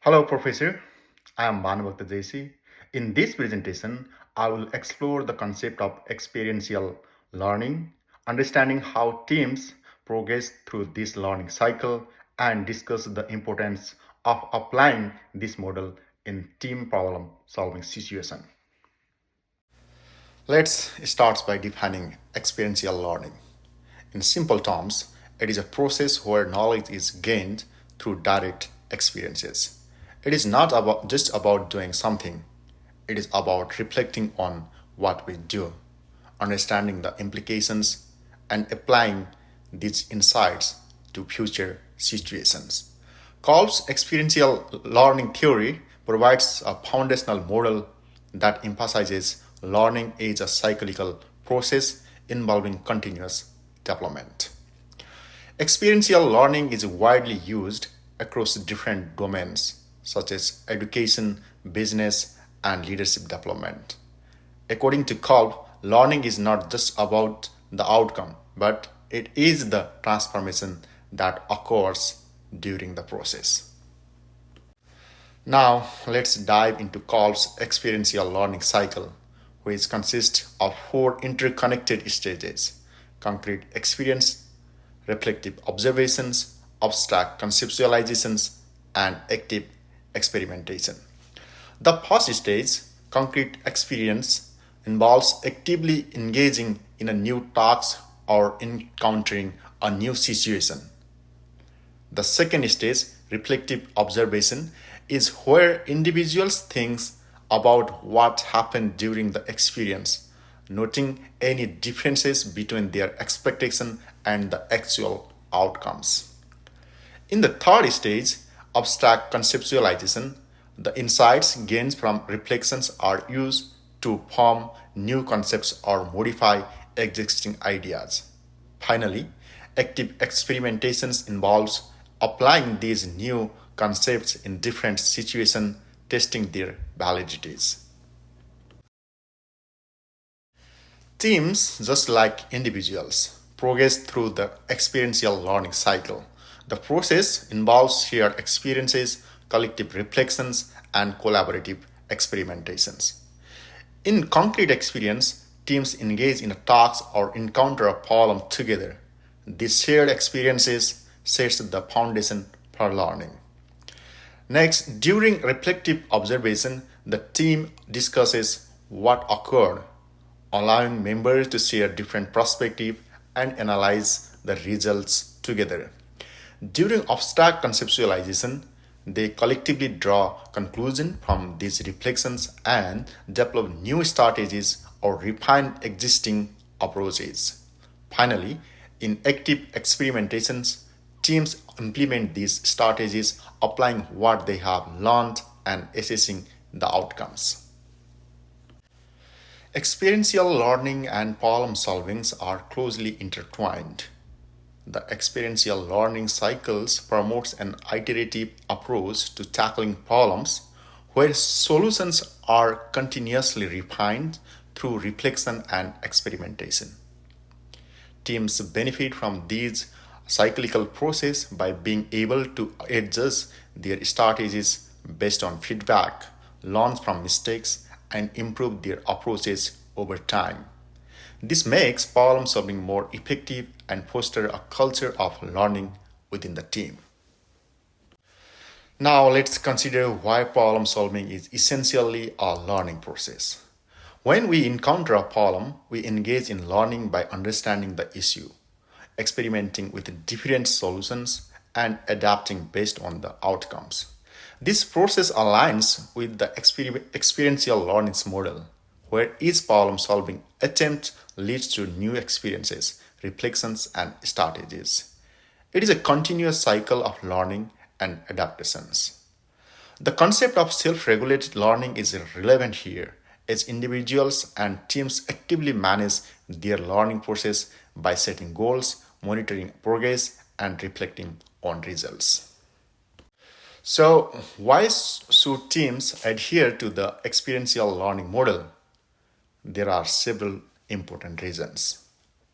Hello, Professor. I am Bhanuvakta JC. In this presentation, I will explore the concept of experiential learning, understanding how teams progress through this learning cycle, and discuss the importance of applying this model in team problem solving situation. Let's start by defining experiential learning. In simple terms, it is a process where knowledge is gained through direct experiences. It is not just about doing something, it is about reflecting on what we do, understanding the implications, and applying these insights to future situations. Kolb's experiential learning theory provides a foundational model that emphasizes learning as a cyclical process involving continuous development. Experiential learning is widely used across different domains such as education, business, and leadership development. According to Kolb, learning is not just about the outcome, but it is the transformation that occurs during the process. Now, let's dive into Kolb's experiential learning cycle, which consists of four interconnected stages: concrete experience, reflective observations, abstract conceptualizations, and active experimentation. The first stage, concrete experience, involves actively engaging in a new task or encountering a new situation. The second stage, reflective observation, is where individuals think about what happened during the experience, noting any differences between their expectation and the actual outcomes. In the third stage, abstract conceptualization, the insights gained from reflections are used to form new concepts or modify existing ideas. Finally, active experimentations involves applying these new concepts in different situations, testing their validities. Teams, just like individuals, progress through the experiential learning cycle. The process involves shared experiences, collective reflections, and collaborative experimentations. In concrete experience, teams engage in a task or encounter a problem together. These shared experiences sets the foundation for learning. Next, during reflective observation, the team discusses what occurred, allowing members to share different perspectives and analyze the results together. During abstract conceptualization, they collectively draw conclusions from these reflections and develop new strategies or refine existing approaches. Finally, in active experimentations, teams implement these strategies, applying what they have learned and assessing the outcomes. Experiential learning and problem solving are closely intertwined. The experiential learning cycles promotes an iterative approach to tackling problems where solutions are continuously refined through reflection and experimentation. Teams benefit from these cyclical process by being able to adjust their strategies based on feedback, learn from mistakes, and improve their approaches over time. This makes problem solving more effective and foster a culture of learning within the team. Now let's consider why problem solving is essentially a learning process. When we encounter a problem, we engage in learning by understanding the issue, experimenting with different solutions, and adapting based on the outcomes. This process aligns with the experiential learning model, where each problem solving attempt leads to new experiences, reflections, and strategies. It is a continuous cycle of learning and adaptations. The concept of self regulated learning is relevant here, as individuals and teams actively manage their learning process by setting goals, monitoring progress, and reflecting on results. So, why should teams adhere to the experiential learning model? There are several important reasons.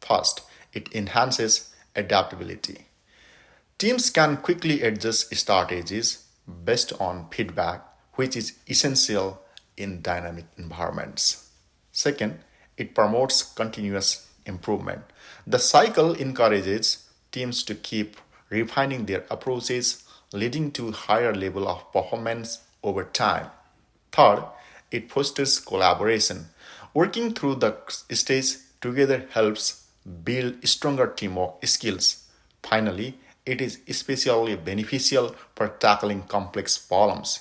First, it enhances adaptability. Teams can quickly adjust strategies based on feedback, which is essential in dynamic environments. Second, it promotes continuous improvement. The cycle encourages teams to keep refining their approaches, leading to higher level of performance over time. Third, it fosters collaboration. Working through the stage together helps build stronger teamwork skills. Finally, it is especially beneficial for tackling complex problems.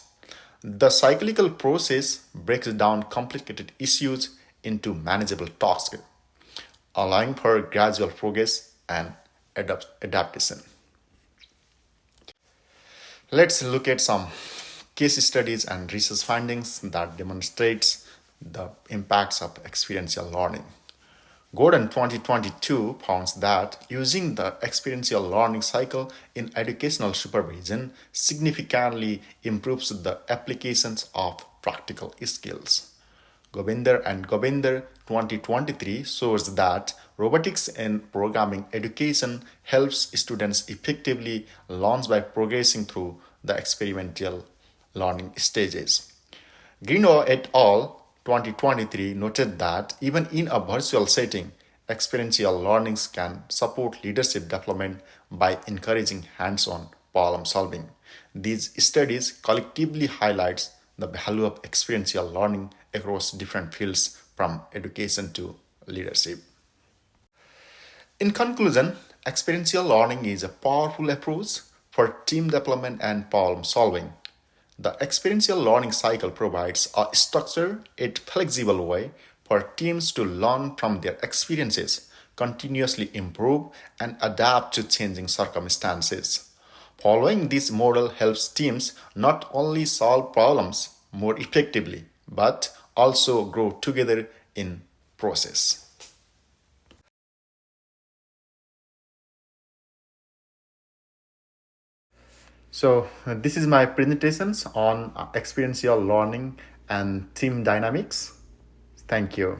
The cyclical process breaks down complicated issues into manageable tasks, allowing for gradual progress and adaptation. Let's look at some case studies and research findings that demonstrates the impacts of experiential learning. Gordon 2022 found that using the experiential learning cycle in educational supervision significantly improves the applications of practical skills. Gobinder and Gobinder 2023 shows that robotics in programming education helps students effectively learn by progressing through the experimental learning stages. Greenwald et al. 2023 noted that even in a virtual setting, experiential learnings can support leadership development by encouraging hands-on problem solving. These studies collectively highlights the value of experiential learning across different fields from education to leadership. In conclusion, experiential learning is a powerful approach for team development and problem solving. The experiential learning cycle provides a structured yet flexible way for teams to learn from their experiences, continuously improve, and adapt to changing circumstances. Following this model helps teams not only solve problems more effectively, but also grow together in process. So this is my presentations on experiential learning and team dynamics. Thank you.